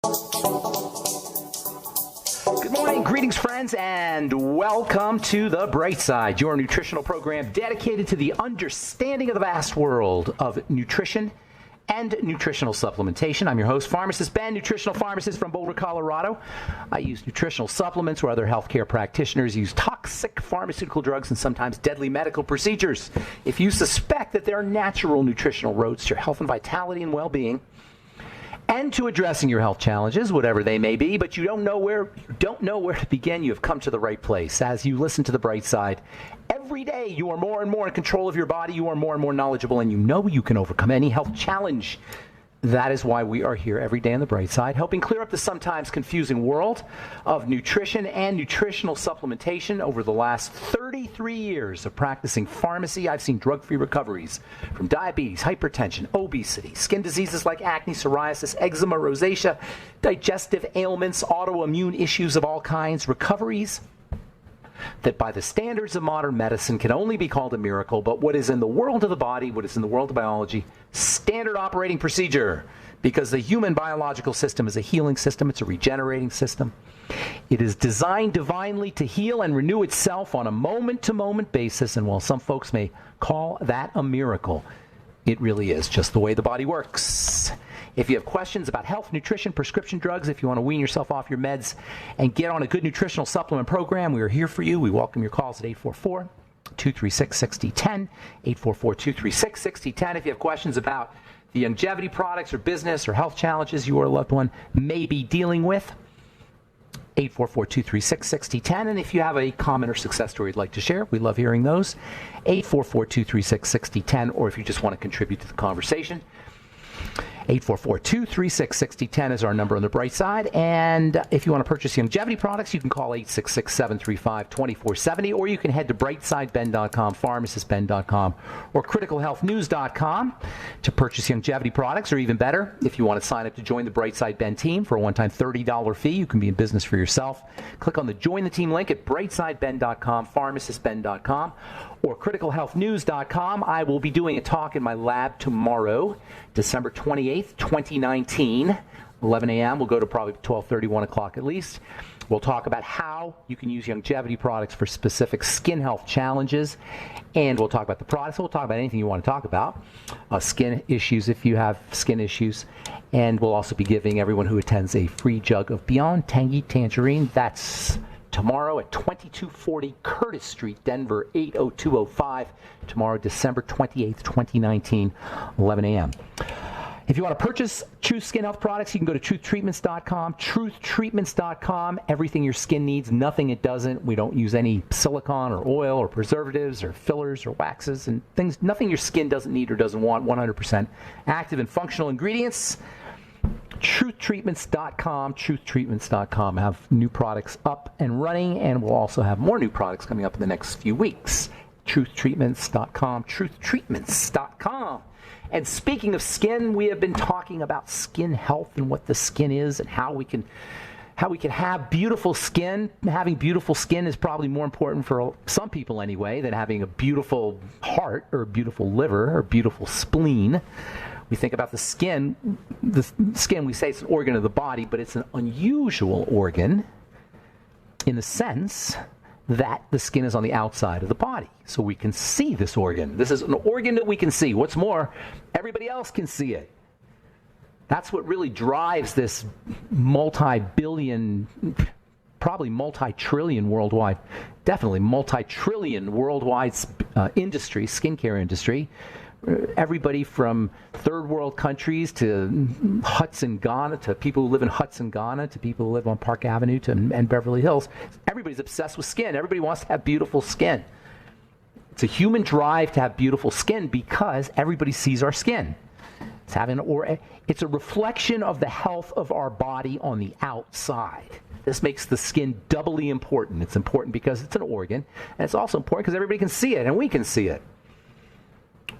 Good morning, greetings, friends, and welcome to The Bright Side, your nutritional program dedicated to the understanding of the vast world of nutrition and nutritional supplementation. I'm your host, Pharmacist Ben, nutritional pharmacist from Boulder, Colorado. I use nutritional supplements where other healthcare practitioners use toxic pharmaceutical drugs and sometimes deadly medical procedures. If you suspect that there are natural nutritional roads to your health and vitality and well-being, and to addressing your health challenges, whatever they may be, but you don't know where to begin, you have come to the right place. As you listen to The Bright Side, every day you are more and more in control of your body, you are more and more knowledgeable, and you know you can overcome any health challenge. That is why we are here every day on The Bright Side, helping clear up the sometimes confusing world of nutrition and nutritional supplementation. Over the last 33 years of practicing pharmacy, I've seen drug-free recoveries from diabetes, hypertension, obesity, skin diseases like acne, psoriasis, eczema, rosacea, digestive ailments, autoimmune issues of all kinds, recoveries that by the standards of modern medicine can only be called a miracle, but what is in the world of the body, what is in the world of biology, standard operating procedure, because the human biological system is a healing system, it's a regenerating system. It is designed divinely to heal and renew itself on a moment-to-moment basis, and while some folks may call that a miracle, it really is just the way the body works. If you have questions about health, nutrition, prescription drugs, if you want to wean yourself off your meds and get on a good nutritional supplement program, we are here for you. We welcome your calls at 844-236-6010, 844-236-6010. If you have questions about the longevity products or business or health challenges you or a loved one may be dealing with, 844-236-6010. And if you have a comment or success story you'd like to share, we love hearing those, 844-236-6010. Or if you just want to contribute to the conversation, 844-236-6010 is our number on The Bright Side. And if you want to purchase longevity products, you can call 866-735-2470, or you can head to brightsideben.com, pharmacistben.com, or criticalhealthnews.com to purchase longevity products. Or even better, if you want to sign up to join the Bright Side Ben team for a one-time $30 fee, you can be in business for yourself. Click on the Join the Team link at brightsideben.com, pharmacistben.com, or criticalhealthnews.com. I will be doing a talk in my lab tomorrow, December 28th, 2019, 11 a.m. We'll go to probably 12:30, 1 o'clock at least. We'll talk about how you can use longevity products for specific skin health challenges, and we'll talk about the products. We'll talk about anything you want to talk about, skin issues if you have skin issues, and we'll also be giving everyone who attends a free jug of Beyond Tangy Tangerine. That's tomorrow at 2240 Curtis Street, Denver, 80205. Tomorrow, December 28th, 2019, 11 a.m. If you want to purchase Truth Skin Health products, you can go to truthtreatments.com, truthtreatments.com. Everything your skin needs, nothing it doesn't. We don't use any silicone or oil or preservatives or fillers or waxes and things, nothing your skin doesn't need or doesn't want, 100% active and functional ingredients. Truthtreatments.com, truthtreatments.com. Have new products up and running, and we'll also have more new products coming up in the next few weeks. Truthtreatments.com, truthtreatments.com. And speaking of skin, we have been talking about skin health and what the skin is and how we can have beautiful skin. Having beautiful skin is probably more important for some people anyway than having a beautiful heart or a beautiful liver or a beautiful spleen. We think about the skin. The skin, we say it's an organ of the body, but it's an unusual organ in the sense that the skin is on the outside of the body. So we can see this organ. This is an organ that we can see. What's more, everybody else can see it. That's what really drives this multi-billion, probably multi-trillion worldwide, definitely multi-trillion worldwide industry, skincare industry. Everybody from third world countries to huts in Ghana, to people who live in huts in Ghana, to people who live on Park Avenue and Beverly Hills. Everybody's obsessed with skin. Everybody wants to have beautiful skin. It's a human drive to have beautiful skin because everybody sees our skin. It's a reflection of the health of our body on the outside. This makes the skin doubly important. It's important because it's an organ, and it's also important because everybody can see it, and we can see it.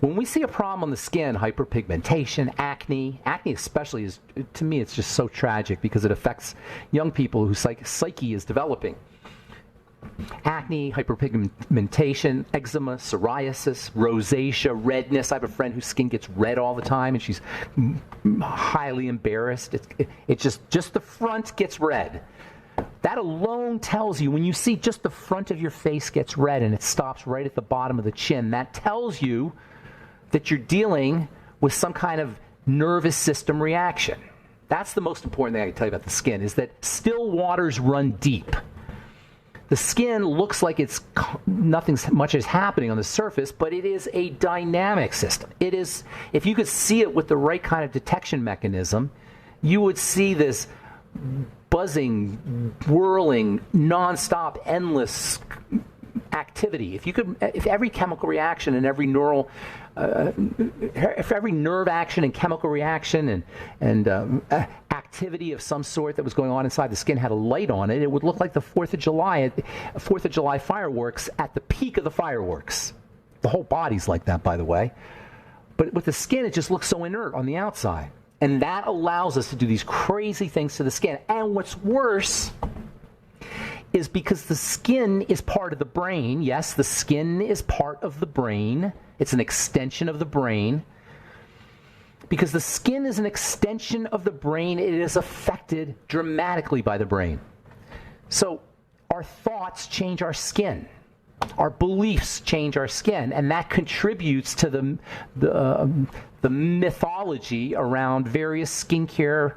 When we see a problem on the skin, hyperpigmentation, acne especially is, to me, it's just so tragic because it affects young people whose psyche is developing. Acne, hyperpigmentation, eczema, psoriasis, rosacea, redness. I have a friend whose skin gets red all the time, and she's highly embarrassed. It just the front gets red. That alone tells you, when you see just the front of your face gets red and it stops right at the bottom of the chin, that tells you that you're dealing with some kind of nervous system reaction. That's the most important thing I can tell you about the skin, is that still waters run deep. The skin looks like it's nothing much is happening on the surface, but it is a dynamic system. It is, if you could see it with the right kind of detection mechanism, you would see this buzzing, whirling, nonstop, endless activity. If every chemical reaction and every if every nerve action and chemical reaction and activity of some sort that was going on inside the skin had a light on it, it would look like the 4th of July fireworks at the peak of the fireworks. The whole body's like that, by the way. But with the skin, it just looks so inert on the outside. And that allows us to do these crazy things to the skin. And what's worse is, because the skin is part of the brain. Yes, the skin is part of the brain. It's an extension of the brain. Because the skin is an extension of the brain, it is affected dramatically by the brain. So our thoughts change our skin. Our beliefs change our skin, and that contributes to the mythology around various skincare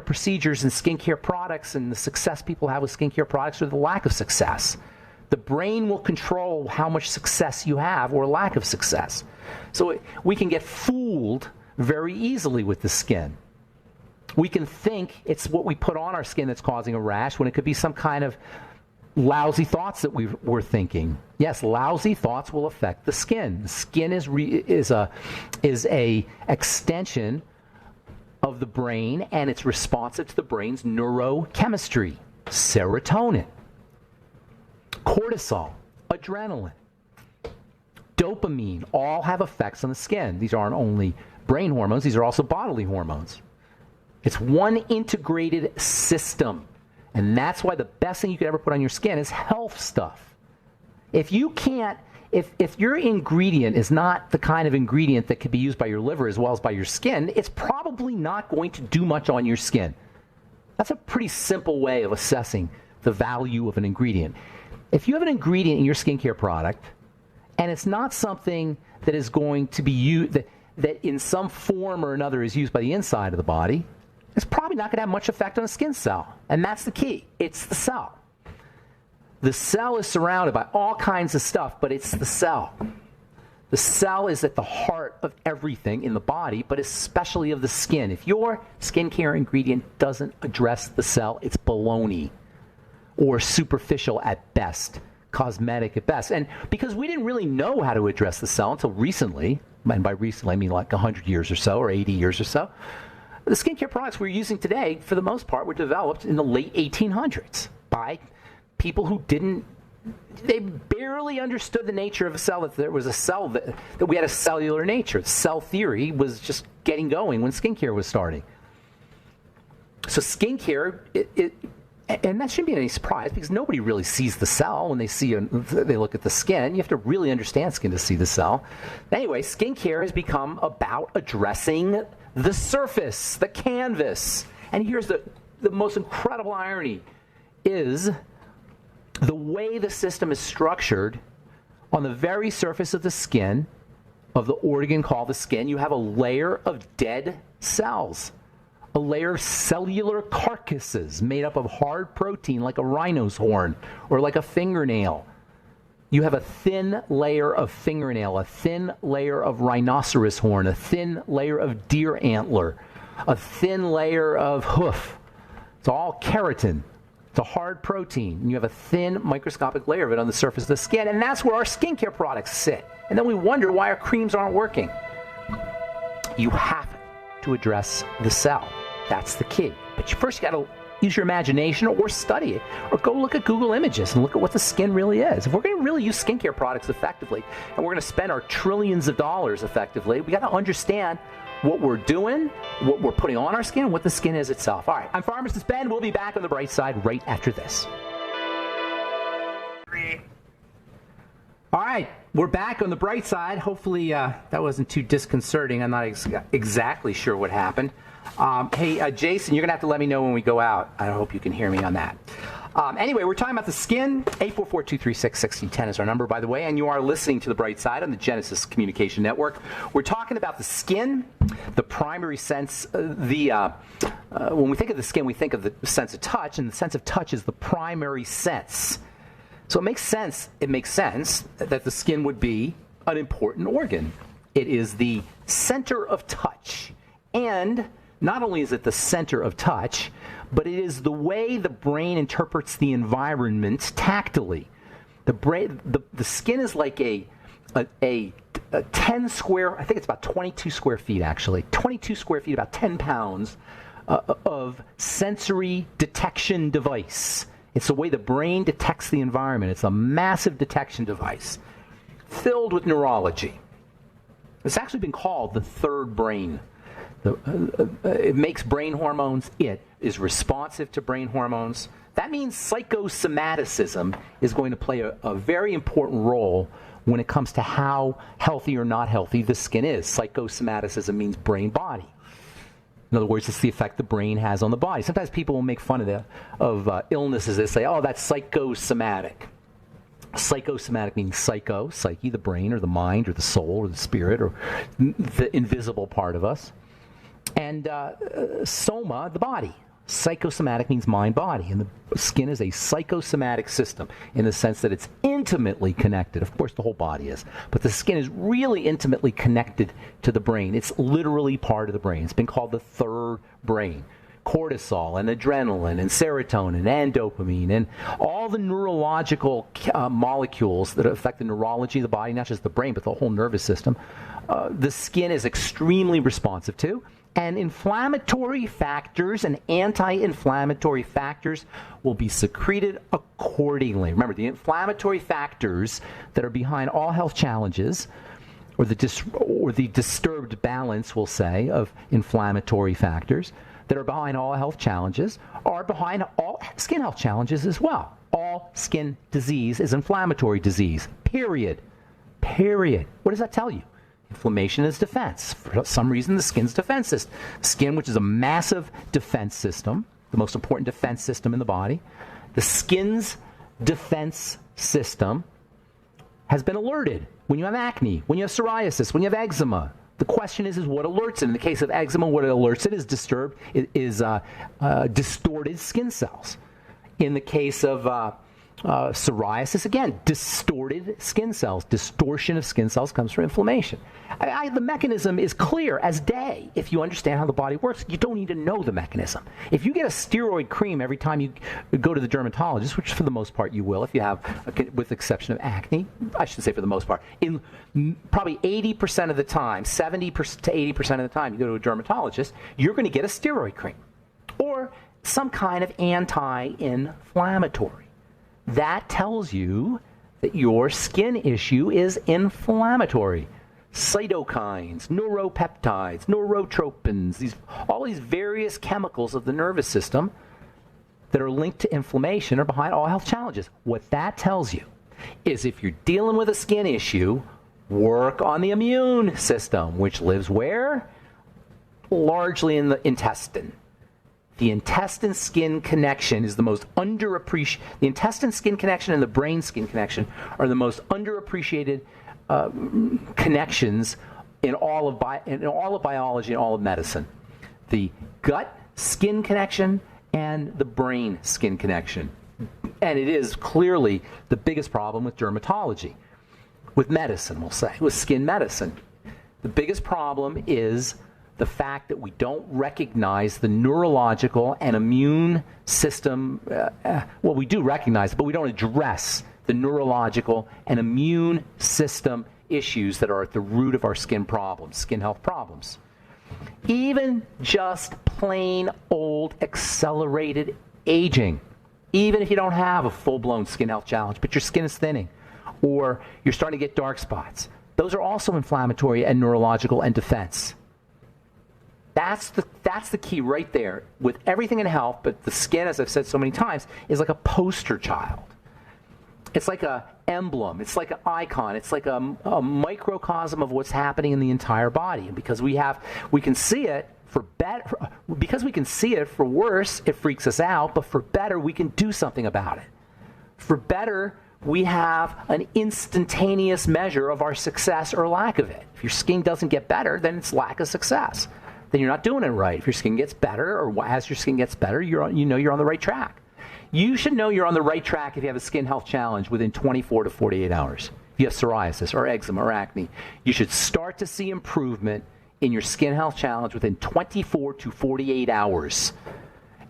procedures and skincare products, and the success people have with skincare products or the lack of success. The brain will control how much success you have or lack of success. So we can get fooled very easily with the skin. We can think it's what we put on our skin that's causing a rash, when it could be some kind of lousy thoughts that we're thinking. Yes, lousy thoughts will affect the skin. The skin is a extension of the brain, and it's responsive to the brain's neurochemistry. Serotonin, cortisol, adrenaline, dopamine all have effects on the skin. These aren't only brain hormones, these are also bodily hormones. It's one integrated system. And that's why the best thing you could ever put on your skin is health stuff. If your ingredient is not the kind of ingredient that could be used by your liver as well as by your skin, it's probably not going to do much on your skin. That's a pretty simple way of assessing the value of an ingredient. If you have an ingredient in your skincare product, and it's not something that is going to be used, that in some form or another is used by the inside of the body, it's probably not going to have much effect on a skin cell. And that's the key. It's the cell. The cell is surrounded by all kinds of stuff, but it's the cell. The cell is at the heart of everything in the body, but especially of the skin. If your skincare ingredient doesn't address the cell, it's baloney, or superficial at best, cosmetic at best. And because we didn't really know how to address the cell until recently, and by recently I mean like 100 years or so, or 80 years or so, the skincare products we're using today, for the most part, were developed in the late 1800s by people who they barely understood the nature of a cell, that there was a cell, that we had a cellular nature. Cell theory was just getting going when skincare was starting. So skincare, and that shouldn't be any surprise, because nobody really sees the cell when they look at the skin. You have to really understand skin to see the cell. Anyway, skincare has become about addressing the surface, the canvas. And here's the most incredible irony, is the way the system is structured. On the very surface of the skin, of the organ called the skin, you have a layer of dead cells, a layer of cellular carcasses made up of hard protein like a rhino's horn or like a fingernail. You have a thin layer of fingernail, a thin layer of rhinoceros horn, a thin layer of deer antler, a thin layer of hoof. It's all keratin. It's a hard protein. And you have a thin microscopic layer of it on the surface of the skin, and that's where our skincare products sit. And then we wonder why our creams aren't working. You have to address the cell. That's the key. But first you got to use your imagination, or study it, or go look at Google Images and look at what the skin really is. If we're going to really use skincare products effectively, and we're going to spend our trillions of dollars effectively, we got to understand what we're doing, what we're putting on our skin, and what the skin is itself. All right, I'm Pharmacist Ben. We'll be back on the bright side right after this. All right, we're back on the bright side. Hopefully that wasn't too disconcerting. I'm not exactly sure what happened. Hey, Jason, you're going to have to let me know when we go out. I hope you can hear me on that. Anyway, we're talking about the skin. 844-236-6010 is our number, by the way, and you are listening to The Bright Side on the Genesis Communication Network. We're talking about the skin, the primary sense. When we think of the skin, we think of the sense of touch, and the sense of touch is the primary sense. So it makes sense that the skin would be an important organ. It is the center of touch. And not only is it the center of touch, but it is the way the brain interprets the environment tactily. The skin is like a 10 square, I think it's about 22 square feet actually, 22 square feet, about 10 pounds of sensory detection device. It's the way the brain detects the environment. It's a massive detection device filled with neurology. It's actually been called the third brain. It makes brain hormones. It is responsive to brain hormones. That means psychosomaticism is going to play a very important role when it comes to how healthy or not healthy the skin is. Psychosomaticism means brain-body. In other words, it's the effect the brain has on the body. Sometimes people will make fun of illnesses. They say, oh, that's psychosomatic. Psychosomatic means psyche, the brain or the mind or the soul or the spirit or the invisible part of us. And soma, the body. Psychosomatic means mind-body. And the skin is a psychosomatic system in the sense that it's intimately connected. Of course, the whole body is. But the skin is really intimately connected to the brain. It's literally part of the brain. It's been called the third brain. Cortisol and adrenaline and serotonin and dopamine and all the neurological molecules that affect the neurology of the body, not just the brain, but the whole nervous system, the skin is extremely responsive to. And inflammatory factors and anti-inflammatory factors will be secreted accordingly. Remember, the inflammatory factors that are behind all health challenges, or the disturbed balance, we'll say, of inflammatory factors that are behind all health challenges are behind all skin health challenges as well. All skin disease is inflammatory disease, period. Period. What does that tell you? Inflammation is defense. For some reason, the skin's defense system. Skin, which is a massive defense system, the most important defense system in the body. The skin's defense system has been alerted when you have acne, when you have psoriasis, when you have eczema. The question is what alerts it? In the case of eczema, what it alerts it is distorted skin cells. In the case of psoriasis, again, distorted skin cells. Distortion of skin cells comes from inflammation. The mechanism is clear as day if you understand how the body works. You don't need to know the mechanism. If you get a steroid cream every time you go to the dermatologist, which for the most part you will if you have, with the exception of acne, I should say for the most part, in probably 80% of the time, 70% to 80% of the time you go to a dermatologist, you're going to get a steroid cream or some kind of anti-inflammatory. That tells you that your skin issue is inflammatory. Cytokines, neuropeptides, neurotropins, all these various chemicals of the nervous system that are linked to inflammation are behind all health challenges. What that tells you is if you're dealing with a skin issue, work on the immune system, which lives where? Largely in the intestine. The intestine-skin connection is the most underappreciated. The intestine-skin connection and the brain-skin connection are the most underappreciated connections in all of biology and all of medicine. The gut-skin connection and the brain-skin connection. And it is clearly the biggest problem with dermatology, with medicine, we'll say, with skin medicine. The biggest problem is the fact that we don't recognize the neurological and immune system. Well, we do recognize it, but we don't address the neurological and immune system issues that are at the root of our skin problems, skin health problems. Even just plain old accelerated aging, even if you don't have a full-blown skin health challenge, but your skin is thinning, or you're starting to get dark spots, those are also inflammatory and neurological and defense. That's the key right there with everything in health, but the skin, as I've said so many times, is like a poster child. It's like emblem. It's like an icon. It's like a microcosm of what's happening in the entire body. And because we can see it for better, because we can see it for worse, it freaks us out. But for better, we can do something about it. For better, we have an instantaneous measure of our success or lack of it. If your skin doesn't get better, then it's lack of success. Then you're not doing it right. If your skin gets better, or as your skin gets better, you're on the right track. You should know you're on the right track if you have a skin health challenge within 24 to 48 hours. If you have psoriasis or eczema or acne, you should start to see improvement in your skin health challenge within 24 to 48 hours.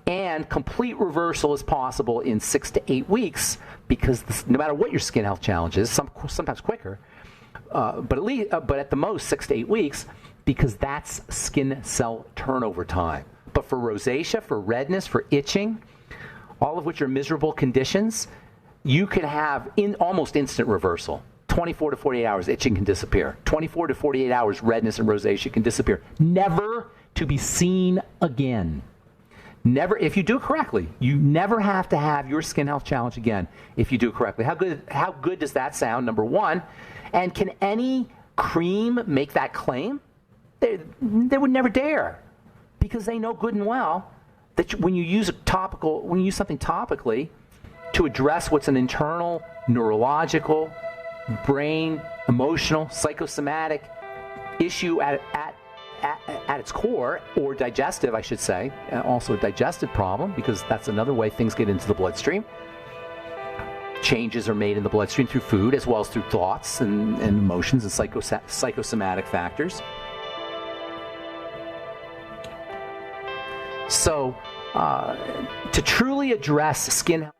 And complete reversal is possible in 6 to 8 weeks because no matter what your skin health challenge is, sometimes quicker, but at the most 6 to 8 weeks, because that's skin cell turnover time. But for rosacea, for redness, for itching, all of which are miserable conditions, you can have almost instant reversal. 24 to 48 hours, itching can disappear. 24 to 48 hours, redness and rosacea can disappear. Never to be seen again. Never, if you do it correctly, you never have to have your skin health challenge again if you do it correctly. How good does that sound, number one? And can any cream make that claim? They would never dare, because they know good and well that when you use something topically to address what's an internal, neurological, brain, emotional, psychosomatic issue at its core, or digestive, I should say, also a digestive problem, because that's another way things get into the bloodstream. Changes are made in the bloodstream through food as well as through thoughts and emotions and psychosomatic factors. So, to truly address skin health,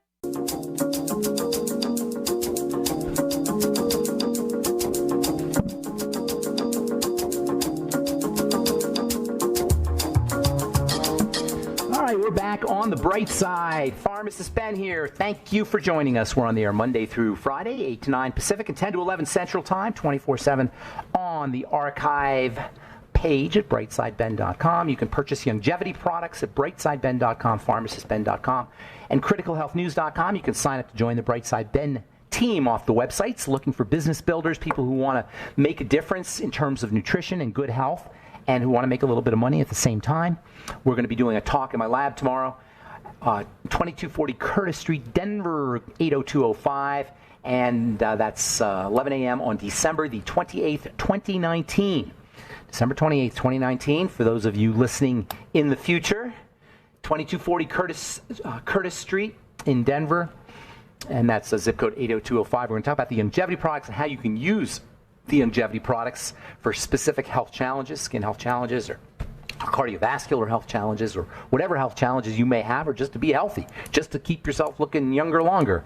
we're back on the bright side. Pharmacist Ben here. Thank you for joining us. We're on the air Monday through Friday, 8 to 9 Pacific and 10 to 11 Central Time, 24/7 on the archive page at brightsideben.com. You can purchase longevity products at brightsideben.com, pharmacistben.com, and criticalhealthnews.com. You can sign up to join the Brightside Ben team off the websites, looking for business builders, people who want to make a difference in terms of nutrition and good health, and who want to make a little bit of money at the same time. We're going to be doing a talk in my lab tomorrow, 2240 Curtis Street, Denver, 80205, and that's 11 a.m. on December the 28th, 2019. December 28th, 2019, for those of you listening in the future, 2240 Curtis Street in Denver, and that's zip code 80205. We're going to talk about the longevity products and how you can use the longevity products for specific health challenges, skin health challenges, or cardiovascular health challenges, or whatever health challenges you may have, or just to be healthy, just to keep yourself looking younger longer.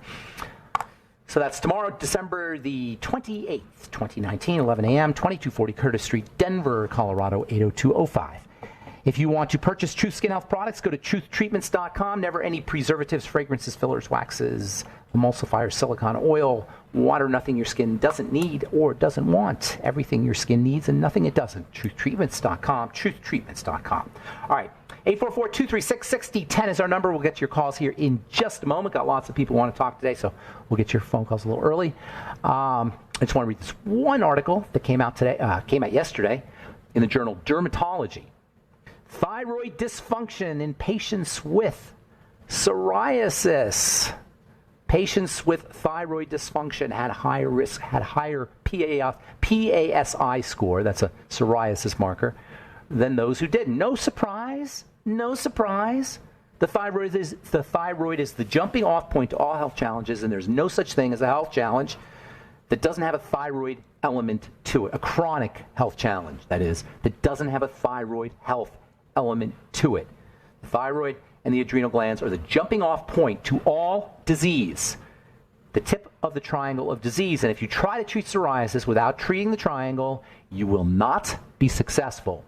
So that's tomorrow, December the 28th, 2019, 11 a.m., 2240 Curtis Street, Denver, Colorado, 80205. If you want to purchase Truth Skin Health products, go to truthtreatments.com. Never any preservatives, fragrances, fillers, waxes, emulsifiers, silicone oil, water, nothing your skin doesn't need or doesn't want. Everything your skin needs and nothing it doesn't. Truthtreatments.com, truthtreatments.com. All right, 844-236-6010 is our number. We'll get to your calls here in just a moment. Got lots of people who want to talk today, so we'll get your phone calls a little early. I just want to read this one article that came out yesterday in the journal Dermatology. Thyroid dysfunction in patients with psoriasis. Patients with thyroid dysfunction had higher PASI score, that's a psoriasis marker, than those who didn't. No surprise. The thyroid is the jumping off point to all health challenges, and there's no such thing as a health challenge that doesn't have a thyroid element to it, a chronic health challenge, that is, that doesn't have a thyroid health element to it. The thyroid and the adrenal glands are the jumping off point to all disease, the tip of the triangle of disease. And if you try to treat psoriasis without treating the triangle, you will not be successful.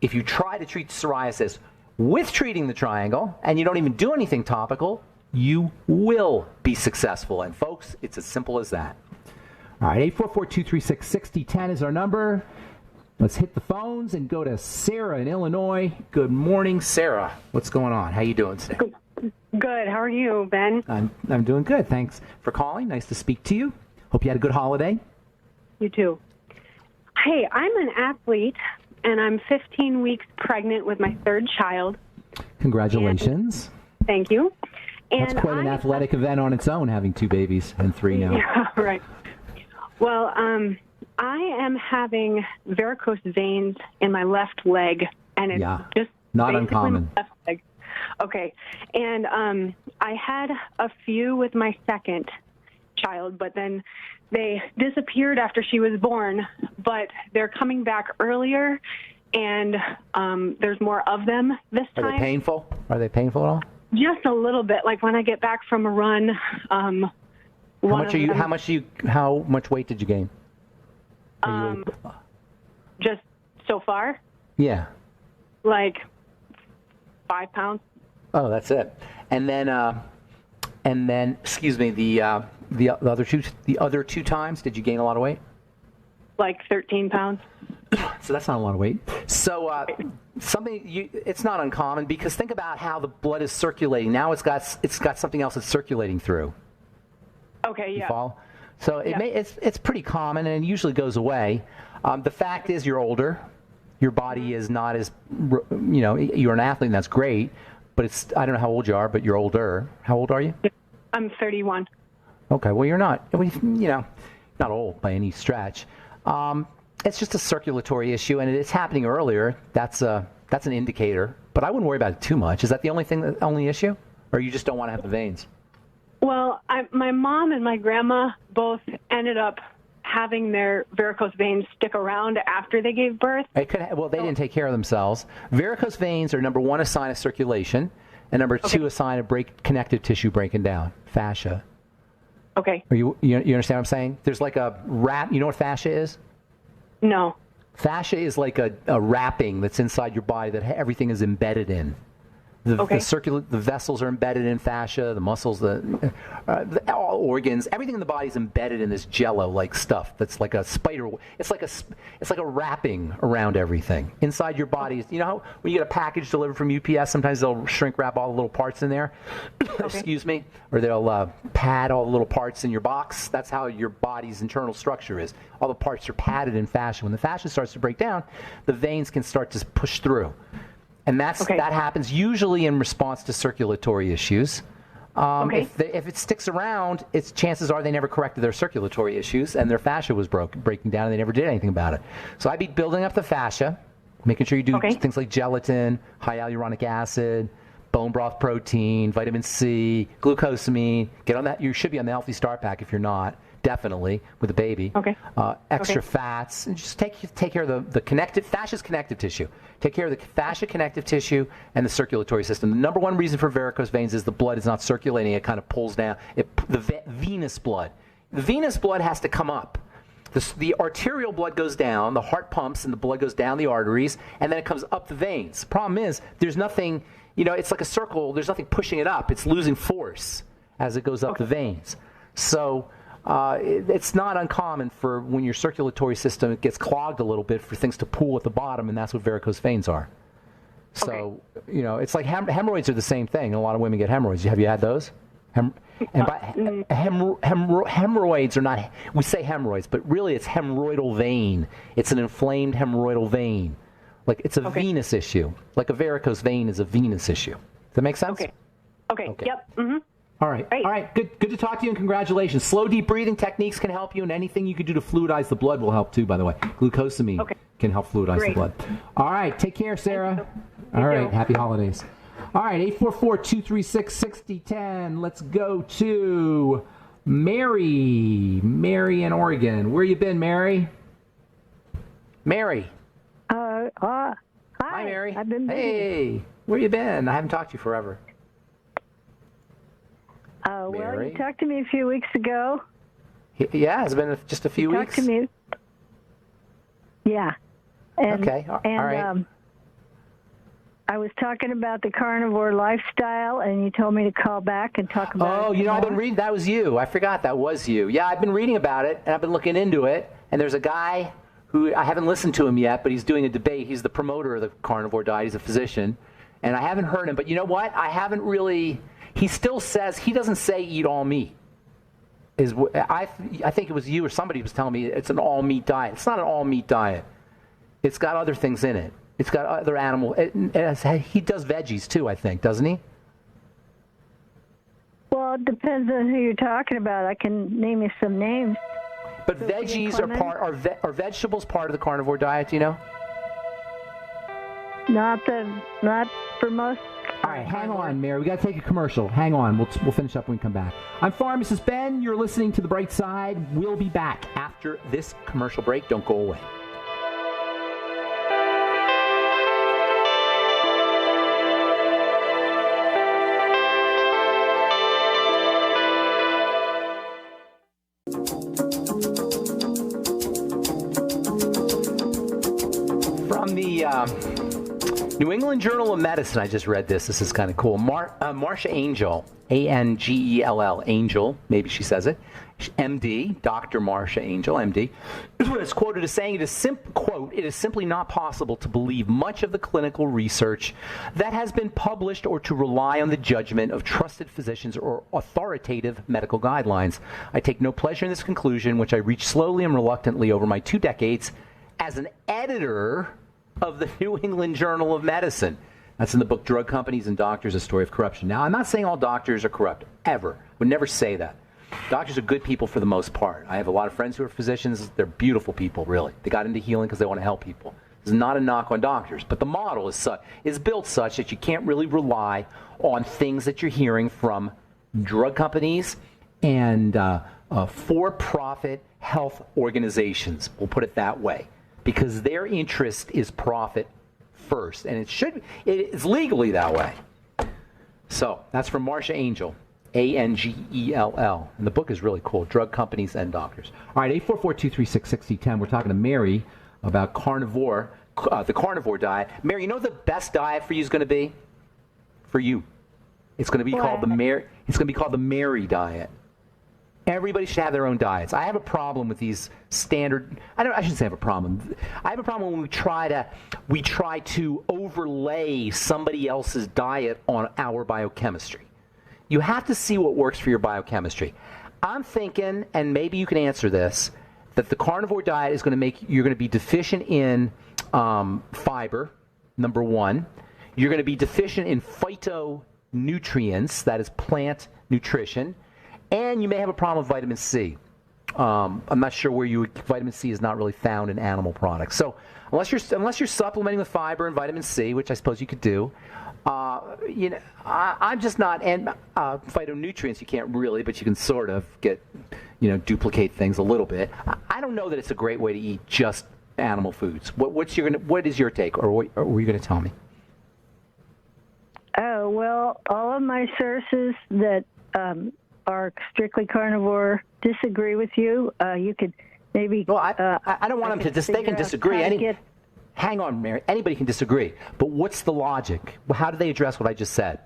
If you try to treat psoriasis with treating the triangle and you don't even do anything topical, you will be successful. And folks, it's as simple as that. All right, 844-236-6010 is our number. Let's hit the phones and go to Sarah in Illinois. Good morning, Sarah. What's going on? How you doing today? Good. Good. How are you, Ben? I'm doing good. Thanks for calling. Nice to speak to you. Hope you had a good holiday. You too. Hey, I'm an athlete, and I'm 15 weeks pregnant with my third child. Congratulations. Thank you. And That's quite an athletic event on its own, having 2 babies and 3 now. Yeah, right. Well, I am having varicose veins in my left leg, and it's just not basically uncommon. my left leg. Okay, and I had a few with my second child, but then they disappeared after she was born, but they're coming back earlier, and there's more of them this time. Are they painful? Are they painful at all? Just a little bit. Like when I get back from a run. How much weight did you gain? Just so far? Yeah. Like 5 pounds. Oh, that's it. And then, excuse me, the other 2 times, did you gain a lot of weight? Like 13 pounds. So that's not a lot of weight. So it's not uncommon, because think about how the blood is circulating. Now it's got something else that's circulating through. Okay, yeah. You follow? So it's pretty common, and it usually goes away. The fact is, you're older. Your body is not as, you're an athlete, and that's great. But I don't know how old you are, but you're older. How old are you? I'm 31. Okay, well, you're not, not old by any stretch. It's just a circulatory issue, and it's happening earlier. That's an indicator. But I wouldn't worry about it too much. Is that the only issue? Or you just don't want to have the veins? Well, my mom and my grandma both ended up having their varicose veins stick around after they gave birth. They didn't take care of themselves. Varicose veins are, number one, a sign of circulation, and number two, a sign of connective tissue breaking down, fascia. Okay. You understand what I'm saying? There's like a wrap. You know what fascia is? No. Fascia is like a wrapping that's inside your body that everything is embedded in. The vessels are embedded in fascia, the muscles, all organs, everything in the body is embedded in this jello-like stuff. That's like a spider. It's like a wrapping around everything inside your body. You know how when you get a package delivered from UPS, sometimes they'll shrink wrap all the little parts in there. Excuse me, or they'll pad all the little parts in your box. That's how your body's internal structure is. All the parts are padded in fascia. When the fascia starts to break down, the veins can start to push through. And that happens usually in response to circulatory issues. If it sticks around, chances are they never corrected their circulatory issues, and their fascia was breaking down, and they never did anything about it. So I'd be building up the fascia, making sure you do things like gelatin, high hyaluronic acid, bone broth protein, vitamin C, glucosamine. Get on that. You should be on the Healthy Start Pack if you're not. Definitely with a baby. Extra fats, and just take care of the connective. Fascia's connective tissue. Take care of the fascia, connective tissue, and the circulatory system. The number one reason for varicose veins is the blood is not circulating. It kind of pulls down. The venous blood. The venous blood has to come up. The arterial blood goes down. The heart pumps, and the blood goes down the arteries, and then it comes up the veins. The problem is there's nothing. It's like a circle. There's nothing pushing it up. It's losing force as it goes up the veins. So. It's not uncommon for when your circulatory system gets clogged a little bit for things to pool at the bottom, and that's what varicose veins are. So, it's like hemorrhoids are the same thing. A lot of women get hemorrhoids. Have you had those? Hemorrhoids are not, we say hemorrhoids, but really it's hemorrhoidal vein. It's an inflamed hemorrhoidal vein. Like it's a venous issue. Like a varicose vein is a venous issue. Does that make sense? Okay. Yep. Mm-hmm. All right. Great. All right. Good to talk to you, and congratulations. Slow, deep breathing techniques can help you, and anything you can do to fluidize the blood will help too, by the way. Glucosamine can help fluidize the blood. All right. Take care, Sarah. All right. Happy holidays. All right. 844-236-6010. Let's go to Mary. Mary in Oregon. Where you been, Mary? Mary. Hi, Mary. I've been busy. Hey. Where you been? I haven't talked to you forever. Well, you talked to me a few weeks ago. Yeah, it's been just a few weeks. Talked to me. Yeah. And, all right. I was talking about the carnivore lifestyle, and you told me to call back and talk about it. I've been reading. That was you. I forgot that was you. Yeah, I've been reading about it, and I've been looking into it. And there's a guy who I haven't listened to him yet, but he's doing a debate. He's the promoter of the carnivore diet. He's a physician, and I haven't heard him. But you know what? I haven't really. he still says, he doesn't say eat all meat. I think it was you or somebody was telling me it's an all meat diet. It's not an all meat diet. It's got other things in it. It's got other animal. He does veggies too, I think, doesn't he? Well, it depends on who you're talking about. I can name you some names. But veggies are vegetables part of the carnivore diet, do you know? Not for most. All right, hang on, Mary. We got to take a commercial. Hang on. We'll finish up when we come back. I'm Pharmacist Ben. You're listening to The Bright Side. We'll be back after this commercial break. Don't go away. From the New England Journal of Medicine, I just read this. This is kind of cool. Marcia Angel, Angell, Angel, maybe she says it, MD, Dr. Marcia Angel, MD, is quoted as saying, quote, it is simply not possible to believe much of the clinical research that has been published or to rely on the judgment of trusted physicians or authoritative medical guidelines. I take no pleasure in this conclusion, which I reached slowly and reluctantly over my 2 decades as an editor of the New England Journal of Medicine. That's in the book Drug Companies and Doctors, A Story of Corruption. Now, I'm not saying all doctors are corrupt, ever. Would never say that. Doctors are good people for the most part. I have a lot of friends who are physicians. They're beautiful people, really. They got into healing because they want to help people. This is not a knock on doctors, but the model is built such that you can't really rely on things that you're hearing from drug companies and for-profit health organizations. We'll put it that way. Because their interest is profit first, and it's legally that way. So that's from Marcia Angel, Angell, and the book is really cool. Drug Companies and Doctors. All right, 844-236-6010. We're talking to Mary about the carnivore diet. Mary, you know what the best diet for you is going to be? For you, it's going to be called the Mary. It's going to be called the Mary diet. Everybody should have their own diets. I have a problem with these standard. I shouldn't say I have a problem. I have a problem when we try to overlay somebody else's diet on our biochemistry. You have to see what works for your biochemistry. I'm thinking, and maybe you can answer this, that the carnivore diet is going to make you're going to be deficient in fiber. Number one, you're going to be deficient in phytonutrients, that is plant nutrition. And you may have a problem with vitamin C. I'm not sure where vitamin C is not really found in animal products. So unless you're supplementing with fiber and vitamin C, which I suppose you could do, I'm just not. And phytonutrients you can't really, but you can sort of get, duplicate things a little bit. I don't know that it's a great way to eat just animal foods. What is your take, or what were you going to tell me? Oh well, all of my sources that are strictly carnivore disagree with you. You could maybe. Well, I don't want them to. They can disagree. Hang on, Mary. Anybody can disagree. But what's the logic? How do they address what I just said?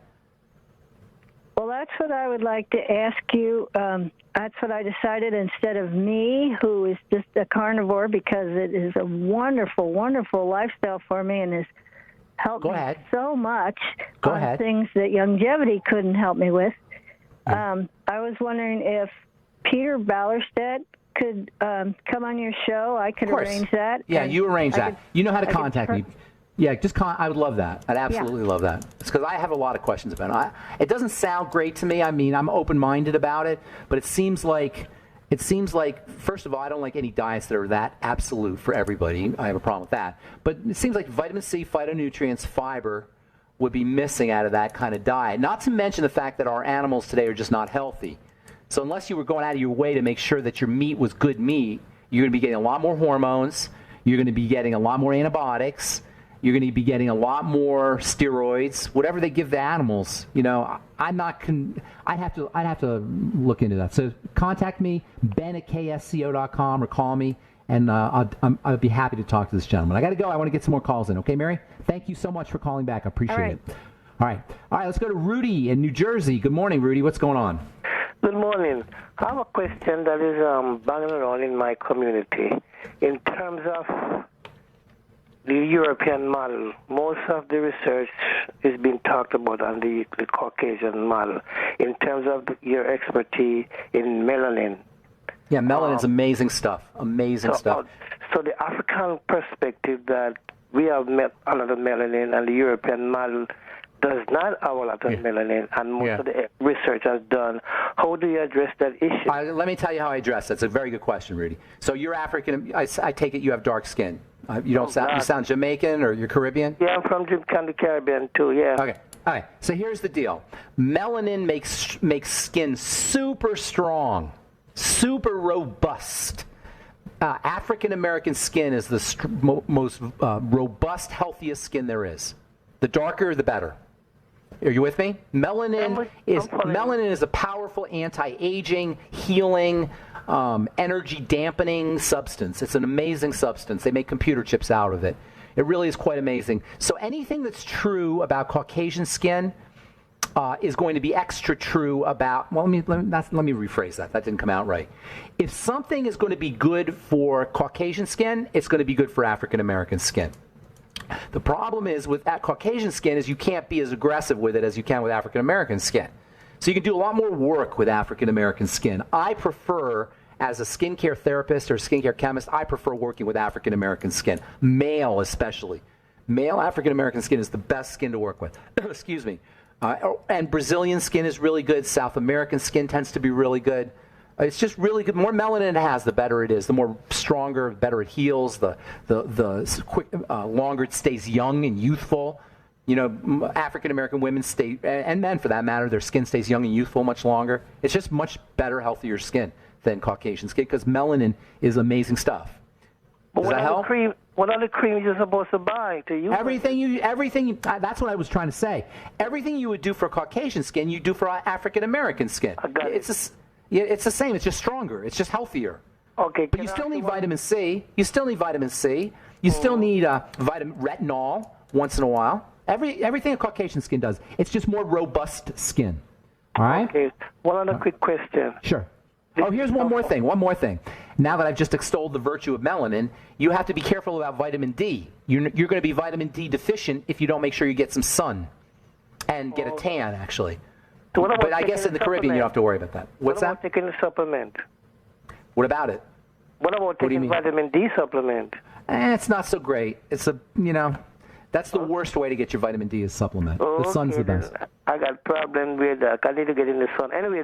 Well, that's what I would like to ask you. That's what I decided instead of me, who is just a carnivore, because it is a wonderful, wonderful lifestyle for me and has helped me so much on things that longevity couldn't help me with. I was wondering if Peter Ballerstedt could come on your show. I could arrange that. Yeah, you arrange that. You know how to contact me. Yeah, I would love that. I'd absolutely love that. It's because I have a lot of questions about it. It doesn't sound great to me. I mean, I'm open-minded about it, but it seems like, first of all, I don't like any diets that are that absolute for everybody. I have a problem with that. But it seems like vitamin C, phytonutrients, fiber would be missing out of that kind of diet. Not to mention the fact that our animals today are just not healthy. So unless you were going out of your way to make sure that your meat was good meat, you're going to be getting a lot more hormones. You're going to be getting a lot more antibiotics. You're going to be getting a lot more steroids, whatever they give the animals. I'd have to look into that. So contact me, ben@ksco.com, or call me, and I'd be happy to talk to this gentleman. I got to go. I want to get some more calls in. Okay, Mary? Thank you so much for calling back. I appreciate it. All right. Let's go to Rudy in New Jersey. Good morning, Rudy. What's going on? Good morning. I have a question that is banging around in my community in terms of the European model. Most of the research is being talked about on the Caucasian model in terms of your expertise in melanin. Yeah, melanin's amazing stuff. Amazing stuff. So the African perspective that we have met a lot of melanin and the European model does not have a lot of melanin, and most of the research has done. How do you address that issue? Let me tell you how I address that. It's a very good question, Rudy. So you're African. I take it you have dark skin. You don't sound. You sound Jamaican or you're Caribbean. Yeah, I'm from the Caribbean too. Yeah. Okay. All right. So here's the deal. Melanin makes skin super strong, super robust. African American skin is the most robust, healthiest skin there is. The darker, the better. Are you with me? Melanin is a powerful anti-aging, healing, energy dampening substance. It's an amazing substance. They make computer chips out of it. It really is quite amazing. So anything that's true about Caucasian skin is going to be extra true about, well, let me rephrase that. That didn't come out right. If something is going to be good for Caucasian skin, it's going to be good for African American skin. The problem is with that Caucasian skin is you can't be as aggressive with it as you can with African American skin. So you can do a lot more work with African American skin. I prefer, as a skincare therapist or skincare chemist, I prefer working with African American skin, male especially. Male African American skin is the best skin to work with. Excuse me. And Brazilian skin is really good. South American skin tends to be really good. It's just really good. The more melanin it has, the better it is. The more stronger, the better it heals. The longer it stays young and youthful. You know, African American women stay, and men for that matter, their skin stays young and youthful much longer. It's just much better, healthier skin than Caucasian skin because melanin is amazing stuff. Does that help? What other cream you're supposed to buy to use? Everything. That's what I was trying to say. Everything you would do for Caucasian skin, you do for African American skin. I got it. It's the same. It's just stronger. It's just healthier. Okay. But you still need vitamin C. You still need vitamin C. You still need retinol once in a while. Everything a Caucasian skin does. It's just more robust skin. All right? Okay. One other quick question. Sure. Oh, here's one more thing. Now that I've just extolled the virtue of melanin, you have to be careful about vitamin D. You're going to be vitamin D deficient if you don't make sure you get some sun and get a tan, actually. So but I guess in the Caribbean you don't have to worry about that. What's that? What about taking a supplement? What about it? What about taking vitamin D supplement? It's not so great. That's the worst way to get your vitamin D is supplement. The sun's the best. I got problem with that. I need to get in the sun. Anyway,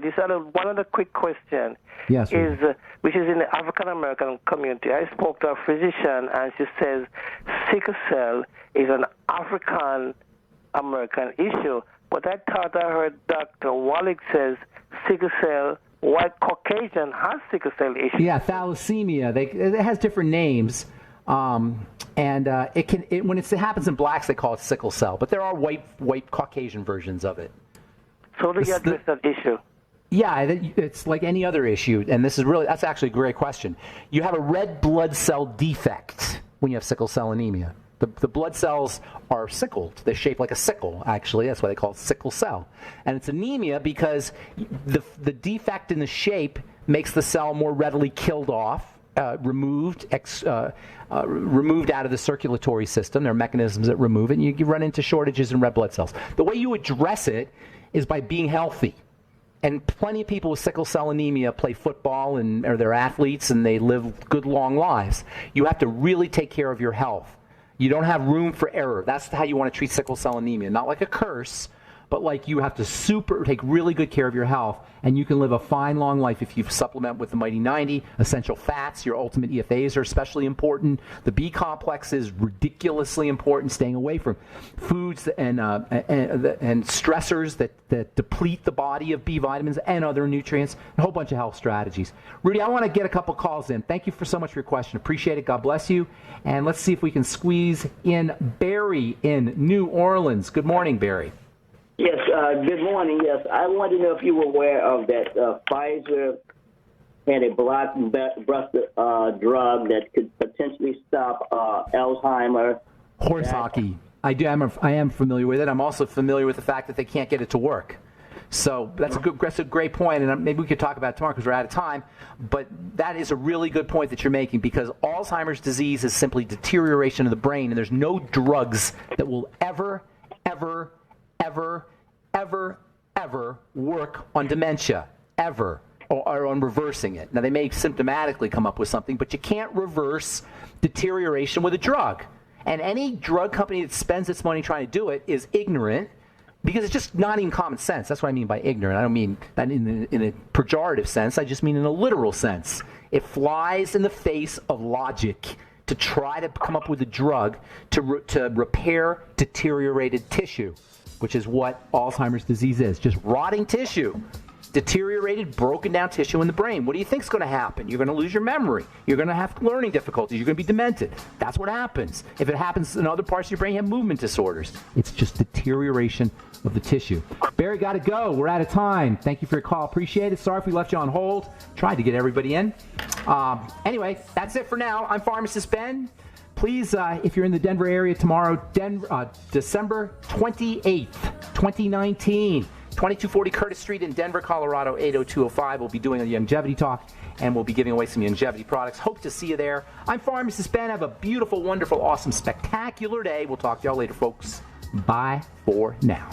one other quick question. Yes. Which is in the African American community. I spoke to a physician and she says sickle cell is an African American issue. But I thought I heard Dr. Wallach says sickle cell, white Caucasian has sickle cell issue. Yeah, thalassemia. It has different names. When it happens in blacks, they call it sickle cell. But there are white Caucasian versions of it. So do you address that issue? Yeah, it's like any other issue. And that's actually a great question. You have a red blood cell defect when you have sickle cell anemia. The blood cells are sickled. They're shaped like a sickle, actually. That's why they call it sickle cell. And it's anemia because the defect in the shape makes the cell more readily killed off, removed out of the circulatory system. There are mechanisms that remove it, and you run into shortages in red blood cells. The way you address it is by being healthy. And plenty of people with sickle cell anemia play football or they're athletes, and they live good, long lives. You have to really take care of your health. You don't have room for error. That's how you want to treat sickle cell anemia. Not like a curse, but like you have to take really good care of your health, and you can live a fine, long life if you supplement with the Mighty 90. Essential fats, your ultimate EFAs are especially important. The B complex is ridiculously important, staying away from foods and stressors that deplete the body of B vitamins and other nutrients, and a whole bunch of health strategies. Rudy, I want to get a couple calls in. Thank you so much for your question. Appreciate it. God bless you. And let's see if we can squeeze in Barry in New Orleans. Good morning, Barry. Yes, good morning. Yes, I wanted to know if you were aware of that Pfizer had a blockbuster drug that could potentially stop Alzheimer. Horse hockey. I am familiar with it. I'm also familiar with the fact that they can't get it to work. So that's a great point, and maybe we could talk about it tomorrow because we're out of time. But that is a really good point that you're making, because Alzheimer's disease is simply deterioration of the brain, and there's no drugs that will ever work on dementia, ever, or on reversing it. Now, they may symptomatically come up with something, but you can't reverse deterioration with a drug. And any drug company that spends its money trying to do it is ignorant, because it's just not even common sense. That's what I mean by ignorant. I don't mean that in a pejorative sense. I just mean in a literal sense. It flies in the face of logic to try to come up with a drug to repair deteriorated tissue, which is what Alzheimer's disease is. Just rotting tissue. Deteriorated, broken down tissue in the brain. What do you think is going to happen? You're going to lose your memory. You're going to have learning difficulties. You're going to be demented. That's what happens. If it happens in other parts of your brain, you have movement disorders. It's just deterioration of the tissue. Barry, got to go. We're out of time. Thank you for your call. Appreciate it. Sorry if we left you on hold. Tried to get everybody in. Anyway, that's it for now. I'm Pharmacist Ben. Please, if you're in the Denver area tomorrow, December 28th, 2019, 2240 Curtis Street in Denver, Colorado, 80205. We'll be doing a longevity talk, and we'll be giving away some longevity products. Hope to see you there. I'm Pharmacist Ben. Have a beautiful, wonderful, awesome, spectacular day. We'll talk to y'all later, folks. Bye for now.